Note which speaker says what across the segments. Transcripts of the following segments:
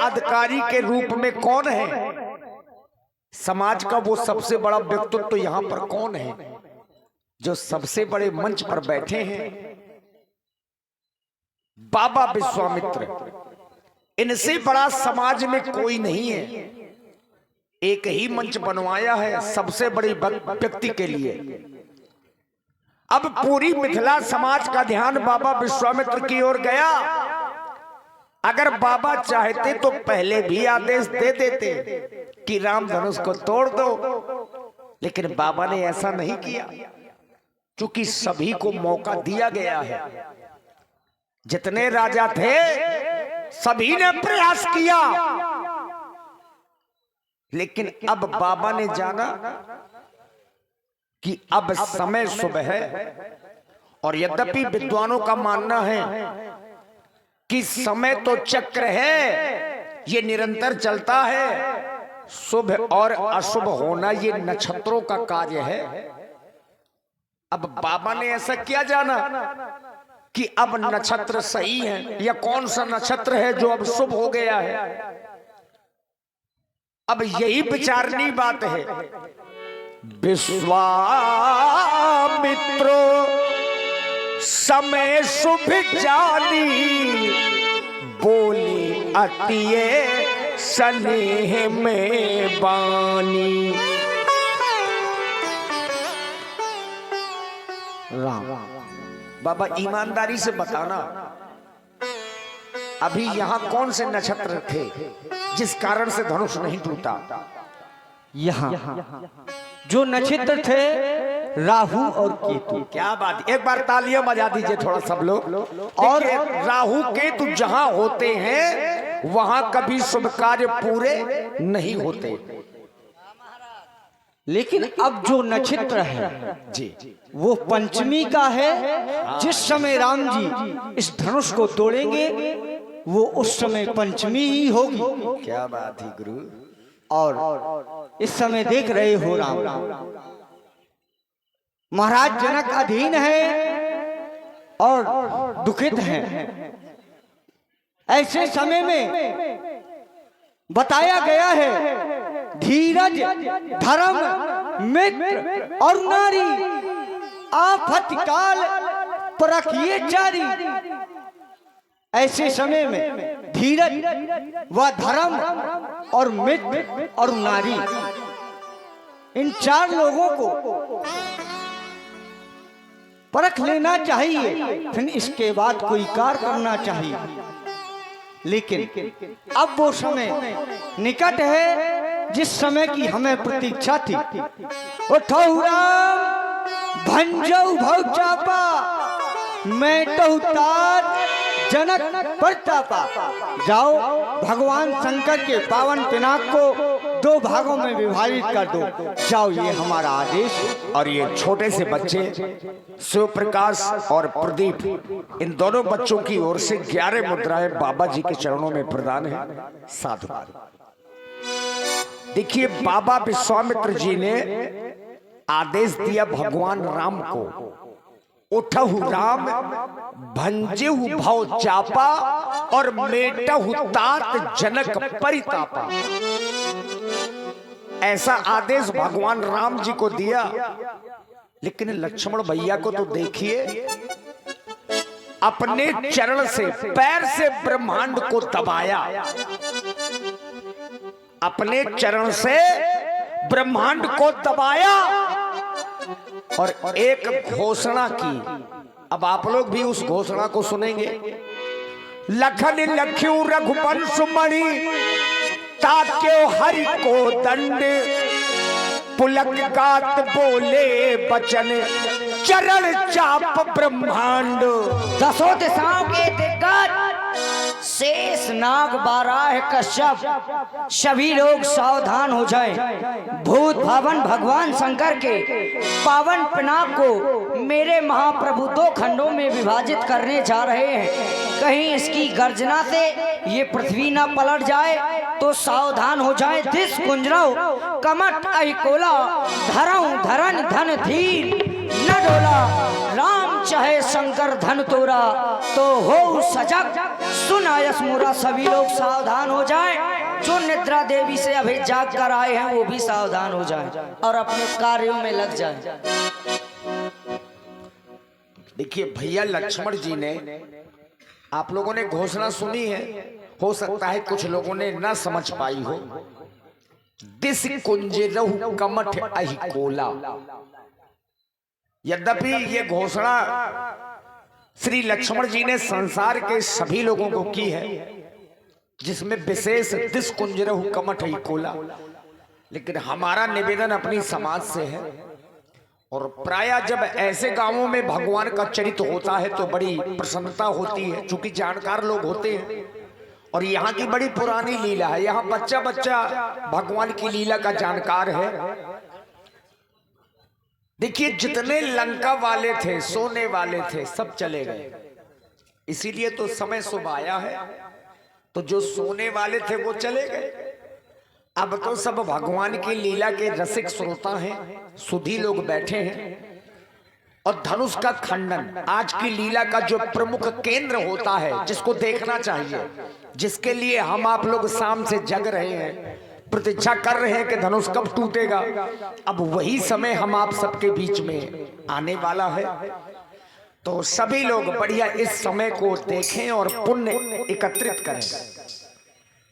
Speaker 1: अधिकारी के रूप में कौन है? समाज का वो सबसे बड़ा व्यक्तित्व तो यहां पर कौन है जो सबसे बड़े मंच पर बैठे हैं? बाबा विश्वामित्र। इनसे बड़ा समाज में कोई नहीं है। एक ही मंच बनवाया है सबसे बड़े व्यक्ति के लिए। अब पूरी मिथिला समाज का ध्यान बाबा विश्वामित्र की ओर गया। अगर बाबा चाहते तो पहले भी आदेश दे देते कि राम धनुष को तोड़ दो, लेकिन बाबा ने ऐसा नहीं किया, क्योंकि सभी को मौका दिया गया है। जितने राजा थे सभी ने प्रयास किया, लेकिन अब बाबा ने जाना कि अब समय शुभ है। और यद्यपि विद्वानों का मानना है कि समय तो चक्र है, ये निरंतर चलता है। शुभ और अशुभ होना ये नक्षत्रों का कार्य है। अब बाबा ने ऐसा क्या जाना कि अब नक्षत्र सही है, या कौन सा नक्षत्र है जो अब शुभ हो गया है? अब यही विचारनी बात है। विश्वामित्रो समय शुभ जानी, बोली अतिये स्नेह में बानी। राम बाबा ईमानदारी से बताना, अभी यहां कौन से नक्षत्र थे जिस कारण से धनुष नहीं टूटा?
Speaker 2: यहाँ जो नक्षत्र थे राहु और केतु।
Speaker 1: क्या बात, एक बार तालियां बजा दीजिए थोड़ा सब लोग। और राहु केतु जहां होते हैं वहां कभी शुभ कार्य पूरे नहीं होते।
Speaker 2: लेकिन अब जो नक्षत्र है
Speaker 1: जी
Speaker 2: वो पंचमी का है। जिस समय राम जी इस धनुष को तोड़ेंगे वो उस समय पंचमी ही होगी।
Speaker 1: क्या बात है गुरु।
Speaker 2: और इस समय देख रहे हो राम महाराज जनक अधीन है और दुखित हैं। ऐसे समय में बताया गया है धीरज धर्म मित्र और नारी आफत काल परखिए चारी। ऐसे समय में धीरज व धर्म और मित्र और नारी, इन चार लोगों को परख लेना चाहिए, फिर इसके बाद कोई कार्य करना चाहिए। लेकिन अब वो समय निकट है जिस समय की हमें प्रतीक्षा थी। उठो राम भंजऊ भव चापा, मैं तो तात जनक प्रतापा। जाओ भगवान शंकर के पावन पिनाक को दो भागों में विभाजित कर दो। जाओ, ये हमारा आदेश।
Speaker 1: और ये छोटे से बच्चे शिव प्रकाश और प्रदीप, इन दोनों बच्चों की ओर से 11 मुद्राएं बाबा जी के चरणों में प्रदान है। साधु देखिए, बाबा विश्वामित्र जी ने आदेश दिया भगवान राम को, उठहु राम भंजेहु भव चापा और मेटहु तात जनक परितापा। ऐसा आदेश भगवान राम जी को दिया। लेकिन लक्ष्मण भैया को तो देखिए, अपने चरण से पैर से ब्रह्मांड को दबाया, अपने चरण से ब्रह्मांड को दबाया और एक घोषणा की। अब आप लोग भी उस घोषणा को सुनेंगे। लखन लख्यू रघुवंश मणि, ताक्यो हरि को दंड, पुलक गात बोले बचन, चरण चाप ब्रह्मांड।
Speaker 3: दसों दिशाओं के दिग्गज शेष नाग बाराह कश्यप, सभी लोग सावधान हो जाएं। भूत भवन भगवान शंकर के पावन पिनाक को मेरे महाप्रभु 2 खंडों में विभाजित करने जा रहे हैं। कहीं इसकी गर्जना से ये पृथ्वी न पलट जाए तो सावधान हो जाए। दिस कुंजराओ कमट अहिकोला, धरऊ धरन धन धीर, न डोला राम चाहे शंकर धन तोरा तो हो सजग, सुन आयस मोरा सभी लोग सावधान हो जाएं, जो निद्रा देवी से अभी जाग कर आए हैं वो भी सावधान हो जाएं और अपने कार्यों में लग जाएं।
Speaker 1: देखिए भैया लक्ष्मण जी ने, आप लोगों ने घोषणा सुनी है, हो सकता है कुछ लोगों ने ना समझ पाई हो। दिस कुंजरहु कमठ अहि कोला। यद्यपि ये घोषणा श्री लक्ष्मण जी ने संसार के सभी लोगों को की है, जिसमें विशेष दिस कुंजरहु कमठ अहि कोला, लेकिन हमारा निवेदन अपनी समाज से है। और प्रायः जब ऐसे गांवों में भगवान का चरित्र होता है तो बड़ी प्रसन्नता होती है, चूंकि जानकार लोग होते हैं और यहाँ की बड़ी पुरानी लीला है। यहाँ बच्चा बच्चा भगवान की लीला का जानकार है। देखिए जितने लंका वाले थे, सोने वाले थे, सब चले गए, इसीलिए तो समय शुभ आया है। तो जो सोने वाले थे वो चले गए, अब तो सब भगवान की लीला के रसिक श्रोता हैं, सुधी लोग बैठे हैं। और धनुष का खंडन आज की लीला का जो प्रमुख केंद्र होता है, जिसको देखना चाहिए, जिसके लिए हम आप लोग शाम से जग रहे हैं, प्रतीक्षा कर रहे हैं कि धनुष कब टूटेगा, अब वही समय हम आप सबके बीच में आने वाला है। तो सभी लोग बढ़िया इस समय को देखें और पुण्य एकत्रित करें।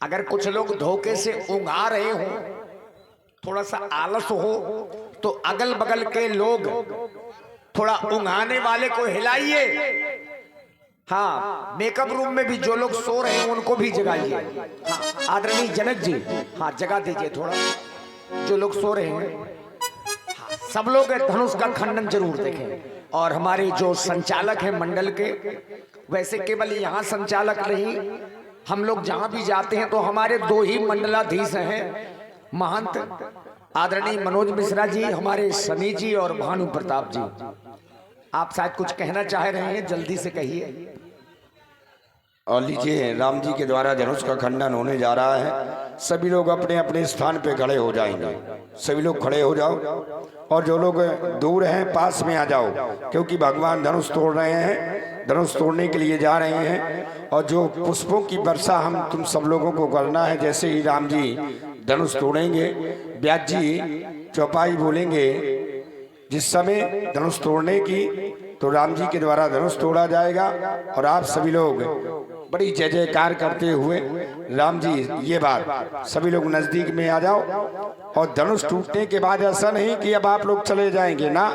Speaker 1: अगर कुछ लोग धोखे से ऊँघा रहे हो, थोड़ा सा आलस हो, तो अगल बगल के लोग थोड़ा ऊँघाने वाले को हिलाइए। हाँ, मेकअप रूम में भी जो लोग सो रहे हैं उनको भी जगाइए। हाँ, आदरणीय जनक जी, हाँ जगा दीजिए थोड़ा जो लोग सो रहे हैं। हाँ, सब लोग धनुष का खंडन जरूर देखें। और हमारे जो संचालक हैं मंडल के, वैसे केवल यहाँ संचालक नहीं, हम लोग जहां भी जाते हैं तो हमारे दो ही मंडलाधीश हैं, महंत आदरणीय मनोज मिश्रा जी, हमारे सनी जी और भानु प्रताप जी। आप शायद कुछ कहना चाह रहे हैं, जल्दी से कहिए।
Speaker 4: और लीजिए, राम जी के द्वारा धनुष का खंडन होने जा रहा है। सभी लोग अपने अपने स्थान पे खड़े हो जाएंगे। सभी लोग खड़े हो जाओ और जो लोग दूर हैं पास में आ जाओ, क्योंकि भगवान धनुष तोड़ रहे हैं, धनुष तोड़ने के लिए जा रहे हैं। और जो पुष्पों की वर्षा हम तुम सब लोगों को करना है। जैसे ही राम जी धनुष तोड़ेंगे, व्यास जी चौपाई बोलेंगे जिस समय धनुष तोड़ने की, तो राम जी के द्वारा धनुष तोड़ा जाएगा। और आप सभी लोग बड़ी जय जयकार करते हुए राम जी, ये बात सभी लोग नजदीक में आ जाओ। और धनुष टूटने के बाद ऐसा नहीं कि अब आप लोग चले जाएंगे ना,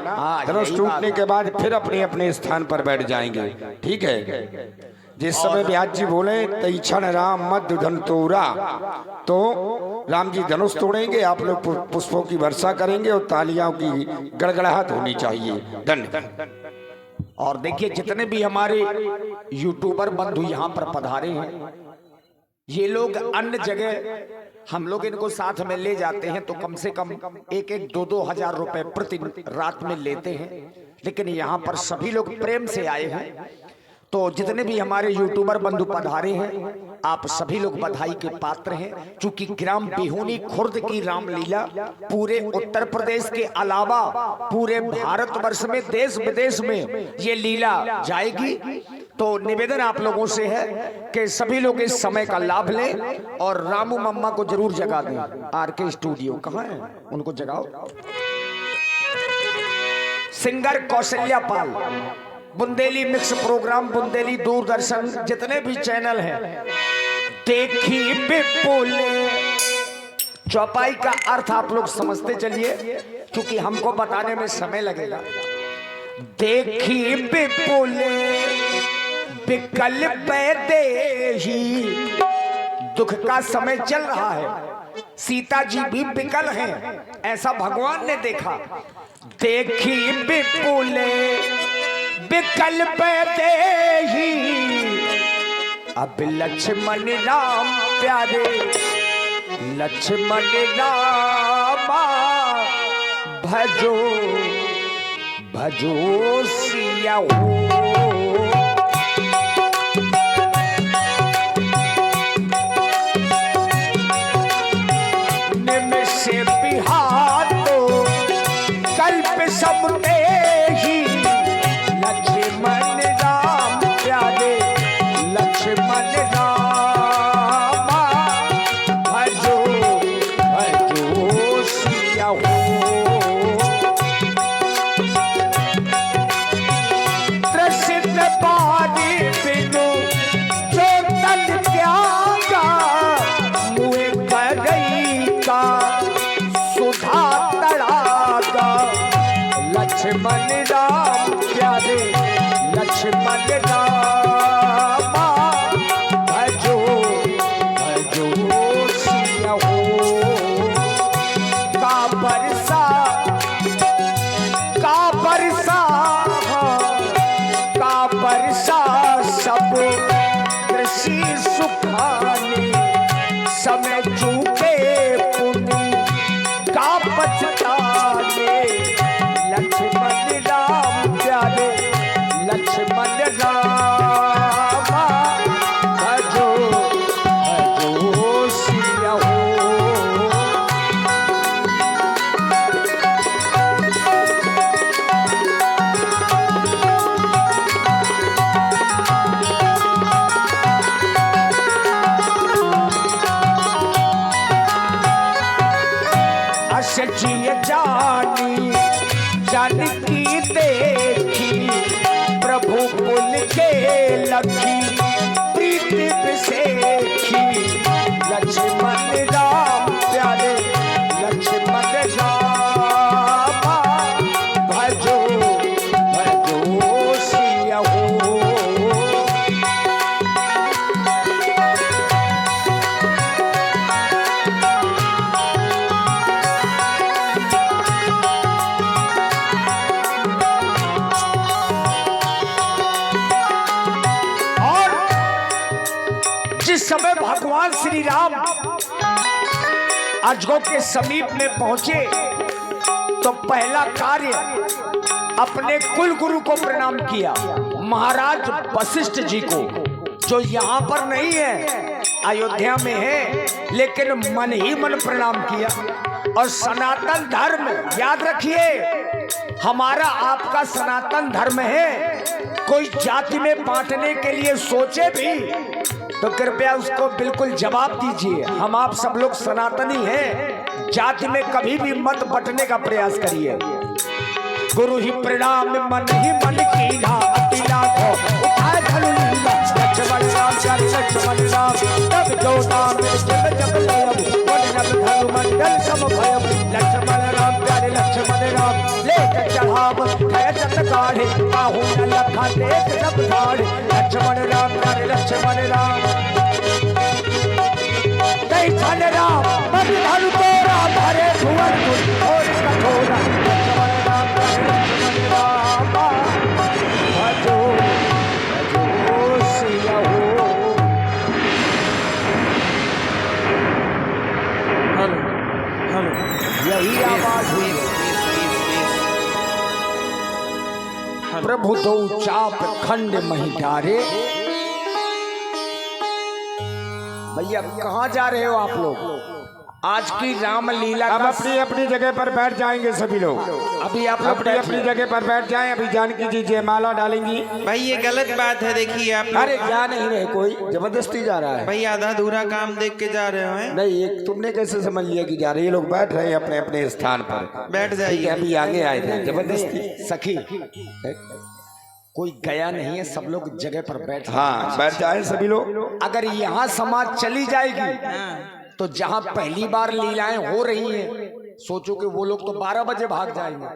Speaker 4: धनुष टूटने के बाद फिर अपने अपने स्थान पर बैठ जाएंगे, ठीक है। जिस समय व्यास जी बोले तई क्षण राम मध्य धन तोड़ा, तो राम जी धनुष तोड़ेंगे, आप लोग पुष्पों की वर्षा करेंगे और तालियों की गड़गड़ाहट होनी चाहिए। धन्यवाद।
Speaker 1: और देखिए जितने भी हमारे यूट्यूबर बंधु यहाँ पर पधारे हैं, ये लोग अन्य जगह हम लोग इनको साथ में ले जाते हैं तो कम से कम 1-2 हजार रुपए प्रति रात में लेते हैं, लेकिन यहाँ पर सभी लोग प्रेम से आए हैं। तो जितने भी हमारे यूट्यूबर बंधु पधारे हैं, आप सभी लोग बधाई के पात्र हैं। चूंकि ग्राम बिहुनी खुर्द की रामलीला पूरे उत्तर प्रदेश के अलावा पूरे भारतवर्ष में, देश विदेश में ये लीला जाएगी। तो निवेदन आप लोगों से है कि सभी लोग इस समय का लाभ लें और रामू मम्मा को जरूर जगा दें। आरके स्टूडियो कहाँ है, उनको जगाओ। सिंगर कौशल्या पाल, बुंदेली मिक्स प्रोग्राम, बुंदेली दूरदर्शन, जितने भी चैनल हैं, देखी विपुल। चौपाई का अर्थ आप लोग समझते चलिए, क्योंकि हमको बताने में समय लगेगा। देखी विपुल विकल देही, दुख का समय चल रहा है, सीता जी भी विकल हैं, ऐसा भगवान ने देखा। देखी विपुल विकल्प देही, अब लक्ष्मण राम प्यारे, लक्ष्मण रामा भजो भजो सिया हो। निमिष बिहार तो कल्प सब ही, लक्ष्मण रचिए जानी जानकी देखी प्रभु पुल के लखी प्रीति बिसेखी लक्ष्मण राम प्यारे लक्ष्मण राम भजो भजो सिया हो। जिस समय भगवान श्री राम अजगो के समीप में पहुंचे तो पहला कार्य अपने कुल गुरु को प्रणाम किया, महाराज वशिष्ठ जी को, जो यहाँ पर नहीं है, अयोध्या में है, लेकिन मन ही मन प्रणाम किया। और सनातन धर्म याद रखिए, हमारा आपका सनातन धर्म है, कोई जाति में बांटने के लिए सोचे भी तो कृपया उसको बिल्कुल जवाब दीजिए। हम आप सब लोग सनातनी हैं, जाति में कभी भी मत बंटने का प्रयास करिए। गुरु ही प्रणाम मन ही मन की ना अतिला को उठाए धनु लीला लक्ष्मण राम जय लक्ष्मण राम तब जो नाम जब जब लयम वन नभ धनु मंडल सम भयम लक्ष्मण राम प्यारे लक्ष्मण राम लेकर चढ़ाव है जत काढ़े बाहु न लखा देख सब धाड़ लक्ष्मण राम प्यारे लक्ष्मण राम जय धन राम मन धनु तोरा भरे भुवन और कठोरा लक्ष्मण राम प्यारे लक्ष्मण राम भजो भजो सिया हो।
Speaker 5: हेलो हेलो
Speaker 1: यही आवाज हुई प्रभु दो चाप खंड मही डारे। भैया कहाँ जा रहे हो आप लोग? आज की रामलीला
Speaker 4: अब अपनी अपनी जगह पर बैठ जाएंगे सभी लोग।
Speaker 1: अभी आप लोग
Speaker 4: अपनी अपनी जगह पर बैठ जाएं। अभी जानकी जी जयमाला डालेंगी।
Speaker 5: भाई ये गलत बात है, देखिए आप लोग।
Speaker 1: अरे जा नहीं रहे, कोई जबरदस्ती जा रहा है।
Speaker 5: भाई आधा अधूरा काम देख के जा रहे हो हैं?
Speaker 1: नहीं, एक तुमने कैसे समझ लिया कि जा रहे?
Speaker 4: ये लोग बैठ रहे हैं अपने अपने स्थान पर।
Speaker 5: बैठ जाइए।
Speaker 1: अभी आगे आए थे जबरदस्ती। सखी कोई गया नहीं है, सब लोग जगह पर बैठ।
Speaker 4: हाँ, बैठ जाए सभी लोग।
Speaker 1: अगर यहाँ समाज चली जाएगी तो जहाँ पहली बार लीलाएं हो रही हैं, सोचो कि वो लोग तो 12 बजे भाग जाएंगे।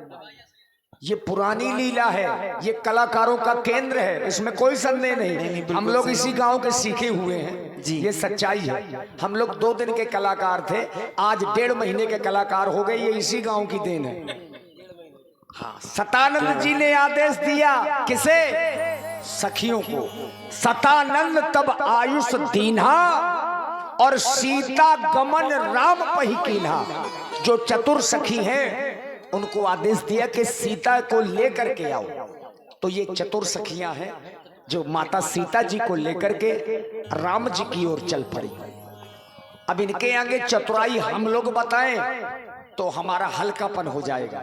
Speaker 1: ये पुरानी लीला है, ये कलाकारों का केंद्र है, इसमें कोई संदेह नहीं। हम लोग इसी गांव के सीखे हुए हैं जी, ये सच्चाई है। हम लोग 2 दिन के कलाकार थे, आज 1.5 महीने के कलाकार हो गए, ये इसी गांव की देन है। हाँ, सतानंद जी ने आदेश दिया, किसे? सखियों को। सतानंद तब आयुष दीन्हा और सीता गमन राम पही कीन्हा। जो चतुर सखी हैं उनको आदेश दिया कि सीता को लेकर के आओ। तो ये चतुर सखियां हैं जो माता सीता जी को लेकर के राम जी की ओर चल पड़ी। अब इनके आगे चतुराई हम लोग बताएं तो हमारा हल्कापन हो जाएगा,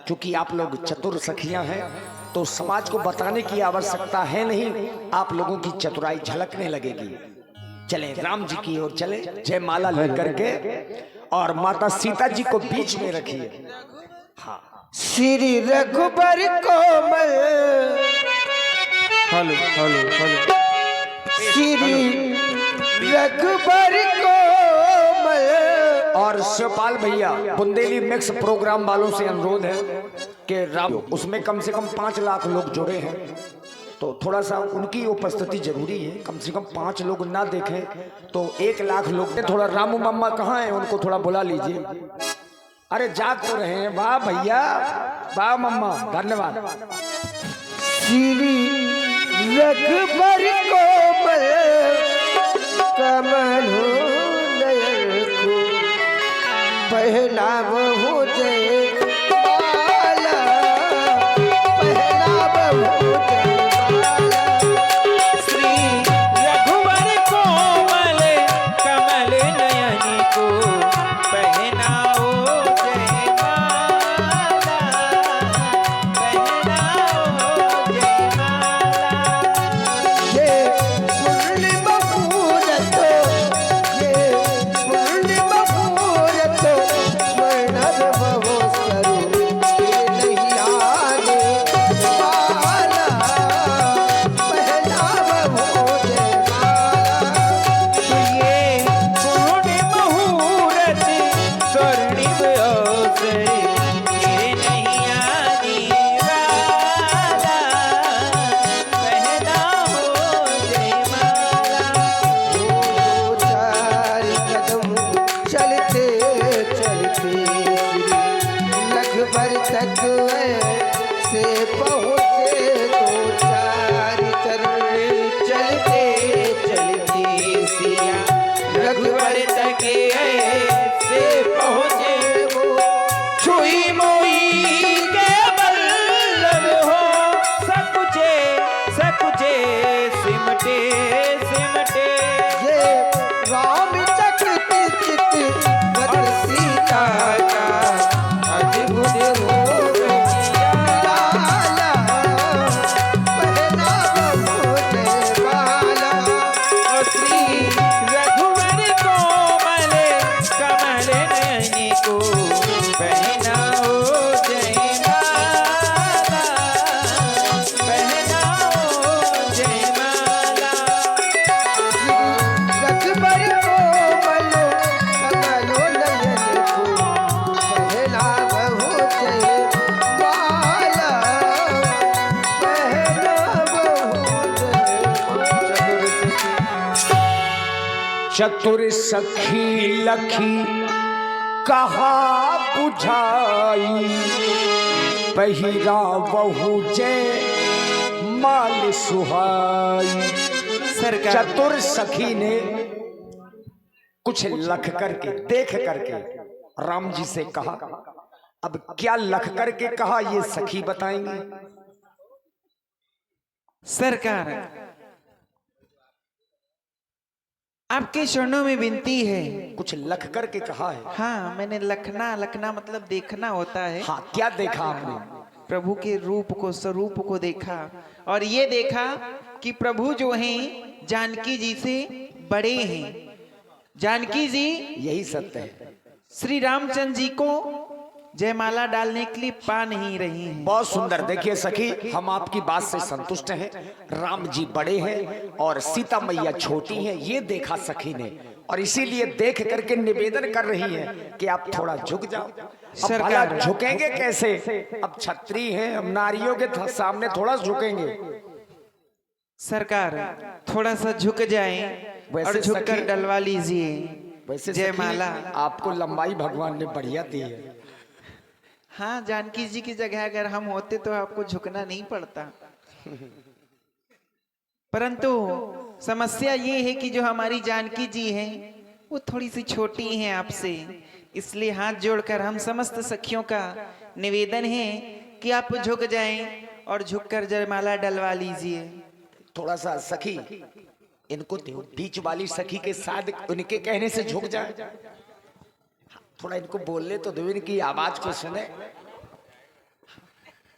Speaker 1: क्योंकि आप लोग चतुर सखियां हैं तो समाज को बताने की आवश्यकता है नहीं, आप लोगों की चतुराई झलकने लगेगी। चले राम जी की ओर चले, जयमाला लेकर के, और माता सीता जी को बीच में रखिए। हाँ,
Speaker 2: Shri Raghubar Komal
Speaker 5: hello hello hello
Speaker 2: Shri Raghubar Komal.
Speaker 1: और शिवपाल भैया बुंदेली मिक्स प्रोग्राम वालों से अनुरोध है कि राम उसमें कम से कम 5 लाख लोग जुड़े हैं, तो थोड़ा सा उनकी उपस्थिति जरूरी है। कम से कम 5 लोग ना देखें तो 1 लाख लोग। थोड़ा रामू मम्मा कहाँ है, उनको थोड़ा बुला लीजिए। अरे जाग तो रहे हैं। वाह भैया, वाह मम्मा, धन्यवाद।
Speaker 2: श्री रघुबर कोमल कमल नयन को पहनाव हो जय बाला, पहनाव हो जय बाला।
Speaker 5: श्री रघुवर कोमल कमल नयन को पहनाओ जयमाला, पहनाओ जयमाला।
Speaker 2: ये पूर्णिमा पूरतो, ये पूर्णिमा पूरतो स्वर्णर भव
Speaker 5: से रघुबर तक से पहुँचे दो चार चरण चलते चलते सिया रघुबर तक से पहुँचे वो छुई मोई के बल्लभ हो सकुचे सकुचे सिमटे सिमटे ये राम चक्र चित बद सीता का अद्भुत रूप लाला पहना बहुत बाला और श्री रघुवर कोमल कमल नयनी को पहनाओ जयमाला पहनाओ जयमाला रघुबर कोमल कमलो नयन को पहनाओ जयमाला
Speaker 1: चतुर सखी लखी कहा बुझाई, बहिरा बहु जय माल सुहाई।
Speaker 5: सरकार
Speaker 1: चतुर सखी ने कुछ लख करके देख करके राम जी से कहा। अब क्या लख करके कहा ये सखी बताएंगे।
Speaker 5: सरकार आपके चरणों में विनती है।
Speaker 1: कुछ लख करके कहा है।
Speaker 5: हाँ मैंने लखना लखना मतलब देखना होता है।
Speaker 1: हाँ क्या देखा आपने।
Speaker 5: प्रभु के रूप को स्वरूप को देखा और ये देखा कि प्रभु जो हैं जानकी जी से बड़े हैं। जानकी जी
Speaker 1: यही सत्य है।
Speaker 5: श्री रामचंद्र जी को जयमाला डालने के लिए पा नहीं रही हैं।
Speaker 1: बहुत सुंदर। देखिए सखी हम आपकी बात से संतुष्ट हैं। राम जी बड़े हैं और सीता मैया छोटी हैं, ये देखा सखी ने और इसीलिए देख करके निवेदन कर रही है कि आप थोड़ा झुक जाओ। अब भला झुकेंगे कैसे। अब छत्री हैं, हम नारियों के सामने थोड़ा झुकेंगे।
Speaker 5: सरकार थोड़ा सा झुक जाएं और झुककर डलवा लीजिए
Speaker 1: वैसे
Speaker 5: जयमाला।
Speaker 1: आपको लंबाई भगवान ने बढ़िया दी है।
Speaker 5: हाँ जानकी जी की जगह अगर हम होते तो आपको झुकना नहीं पड़ता। परंतु समस्या ये है कि जो हमारी जानकी जी हैं वो थोड़ी सी छोटी हैं आपसे, इसलिए हाथ जोड़कर हम समस्त सखियों का निवेदन है कि आप झुक जाएं और झुककर जयमाला डलवा लीजिए।
Speaker 1: थोड़ा सा सखी इनको दो, बीच वाली सखी के साथ उनके कहने से झुक जाए। थोड़ा इनको बोलने तो दो, इनकी आवाज को सुने,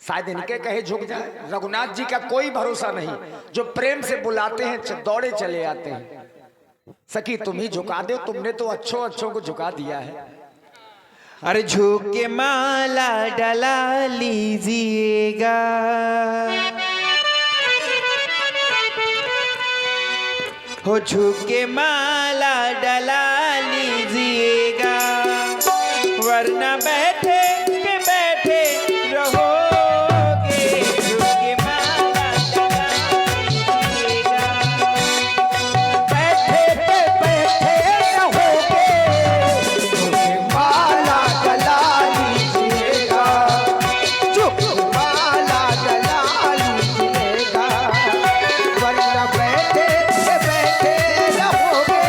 Speaker 1: शायद इनके कहे झुक जाए। रघुनाथ जी का कोई भरोसा नहीं, जो प्रेम से बुलाते हैं दौड़े चले आते हैं। सखी तुम ही झुका दो, तुमने तो अच्छों को झुका दिया है।
Speaker 5: अरे झुक के माला डला लीजिएगा, हो झुक के माला डला लीजिएगा, वरना बैठे के बैठे रहोगे। झुक के माला डला लीजिएगा, बैठे पे बैठे रहोगे।
Speaker 1: झुक के माला डला लीजिएगा,
Speaker 5: झुक माला डला लीजिएगा, वरना बैठे के बैठे रहोगे।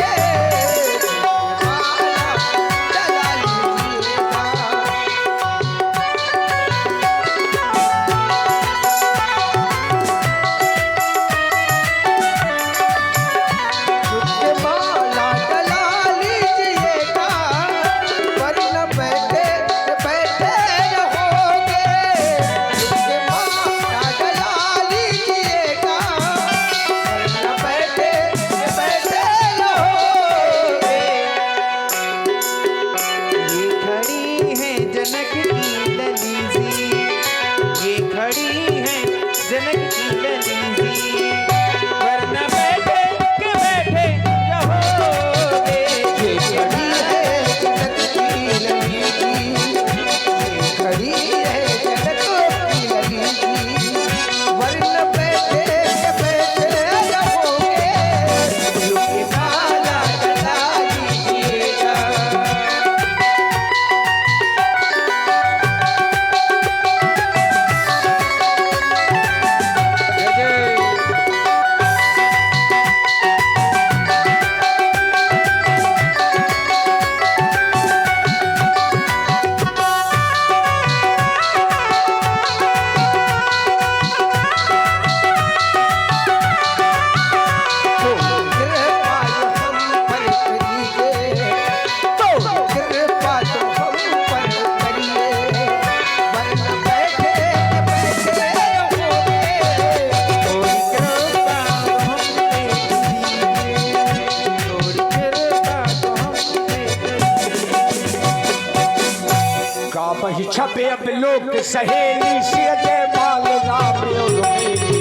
Speaker 1: वही छपे अब लोग सहेली से जय माल राम और मेली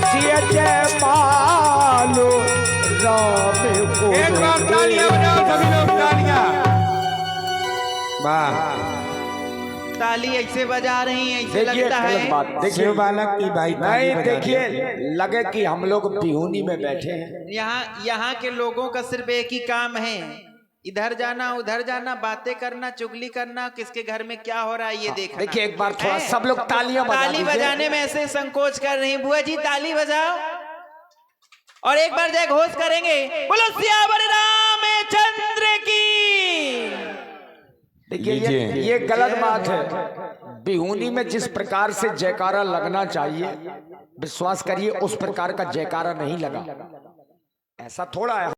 Speaker 1: से जय माल राम को।
Speaker 4: एक बार तालियां बजाओ सभी लोग, तालियां। वाह,
Speaker 5: ताली ऐसे बजा रही हैं, ऐसे
Speaker 1: देखिए
Speaker 5: लगता
Speaker 1: गलत
Speaker 5: है
Speaker 1: बात, देखिए
Speaker 4: बालक की भाई
Speaker 1: नहीं, देखिए लगे कि हम लोग बिहुनी में बैठे हैं।
Speaker 5: यहाँ के लोगों का सिर्फ एक ही काम है, इधर जाना उधर जाना, बातें करना, चुगली करना, किसके घर में क्या हो रहा है ये देखना।
Speaker 1: देखिए एक बार थोड़ा
Speaker 5: हैं?
Speaker 1: सब लोग तालियां बजा
Speaker 5: ताली
Speaker 1: दीजिए।
Speaker 5: बजाने में ऐसे संकोच कर रही, बुआ जी ताली बजाओ और एक बार जय घोष करेंगे, बोलो सियावर रामचंद्र की।
Speaker 1: देखिए ये गलत बात है। बिहुनी में जिस प्रकार से जयकारा लगना चाहिए, विश्वास करिए उस प्रकार का जयकारा नहीं लगा। ऐसा थोड़ा है।